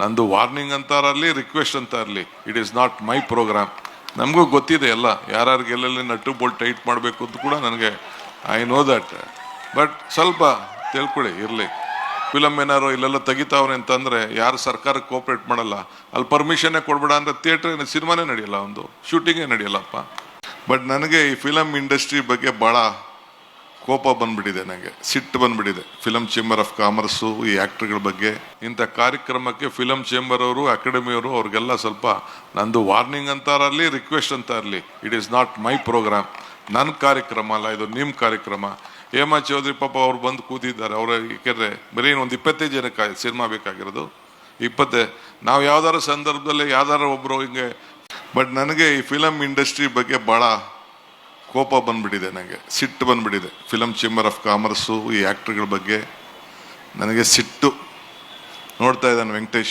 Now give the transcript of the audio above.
ನಂದು ವಾರ್ನಿಂಗ್ ಅಂತ ಇರಲಿ, ರಿಕ್ವೆಸ್ಟ್ ಅಂತ ಇರಲಿ, it is not my program. ನಮಗೂ ಗೊತ್ತಿದೆ ಎಲ್ಲ, ಯಾರ್ಯಾರಿಗೆ ಎಲ್ಲೆಲ್ಲಿ ನಟ್ಟು ಬೋಲ್ಟ್ ಟೈಟ್ ಮಾಡಬೇಕು ಅಂತ ಕೂಡ ನನಗೆ ಐ ನೋ ದಟ್. ಬಟ್ ಸ್ವಲ್ಪ ತಿಳ್ಕೊಳ್ಳಿ ಇರಲಿ. ಫಿಲಮ್ ಏನಾರು ಇಲ್ಲೆಲ್ಲ ತೆಗಿತಾವ್ರೆ ಅಂತಂದರೆ ಯಾರು ಸರ್ಕಾರಕ್ಕೆ ಕೋಪ್ರೇಟ್ ಮಾಡಲ್ಲ, ಅಲ್ಲಿ ಪರ್ಮಿಷನ್ನೇ ಕೊಡ್ಬೇಡ ಅಂದರೆ ಥಿಯೇಟ್ರ್ ಸಿನಿಮಾನೇ ನಡೆಯಲ್ಲ, ಒಂದು ಶೂಟಿಂಗೇ ನಡೆಯಲ್ಲಪ್ಪ. ಬಟ್ ನನಗೆ ಈ ಫಿಲಮ್ ಇಂಡಸ್ಟ್ರಿ ಬಗ್ಗೆ ಭಾಳ ಕೋಪ ಬಂದ್ಬಿಟ್ಟಿದೆ, ನನಗೆ ಸಿಟ್ಟು ಬಂದ್ಬಿಟ್ಟಿದೆ. ಫಿಲಮ್ ಚೇಂಬರ್ ಆಫ್ ಕಾಮರ್ಸು, ಈ ಆ್ಯಕ್ಟ್ರ್ಗಳ ಬಗ್ಗೆ ಇಂಥ ಕಾರ್ಯಕ್ರಮಕ್ಕೆ ಫಿಲಮ್ ಚೇಂಬರ್ ಅವರು, ಅಕಾಡೆಮಿಯವರು, ಅವ್ರಿಗೆಲ್ಲ ಸ್ವಲ್ಪ ನಂದು ವಾರ್ನಿಂಗ್ ಅಂತ ಇರಲಿ, ರಿಕ್ವೆಸ್ಟ್ ಅಂತ ಇರಲಿ, it is not my program. ನನ್ನ ಕಾರ್ಯಕ್ರಮ ಅಲ್ಲ ಇದು, ನಿಮ್ಮ ಕಾರ್ಯಕ್ರಮ. ಹೇಮಾ ಚೌಧರಿ ಪಾಪ ಅವ್ರು ಬಂದು ಕೂತಿದ್ದಾರೆ. ಅವ್ರ ಏಕೆಂದರೆ ಬರೀ ಒಂದು 25 ಜನಕ್ಕೆ ಸಿನಿಮಾ ಬೇಕಾಗಿರೋದು, 20. ನಾವು ಯಾವ್ದಾರ ಸಂದರ್ಭದಲ್ಲಿ ಯಾವ್ದಾರ ಒಬ್ಬರು ಹಿಂಗೆ. ಬಟ್ ನನಗೆ ಈ ಫಿಲಮ್ ಇಂಡಸ್ಟ್ರಿ ಬಗ್ಗೆ ಭಾಳ ಕೋಪ ಬಂದ್ಬಿಟ್ಟಿದೆ, ನನಗೆ ಸಿಟ್ಟು ಬಂದ್ಬಿಟ್ಟಿದೆ. ಫಿಲಮ್ ಚೇಂಬರ್ ಆಫ್ ಕಾಮರ್ಸು, ಈ ಆ್ಯಕ್ಟ್ರ್ಗಳ ಬಗ್ಗೆ ನನಗೆ ಸಿಟ್ಟು. ನೋಡ್ತಾ ಇದ್ದಾನೆ ವೆಂಕಟೇಶ್.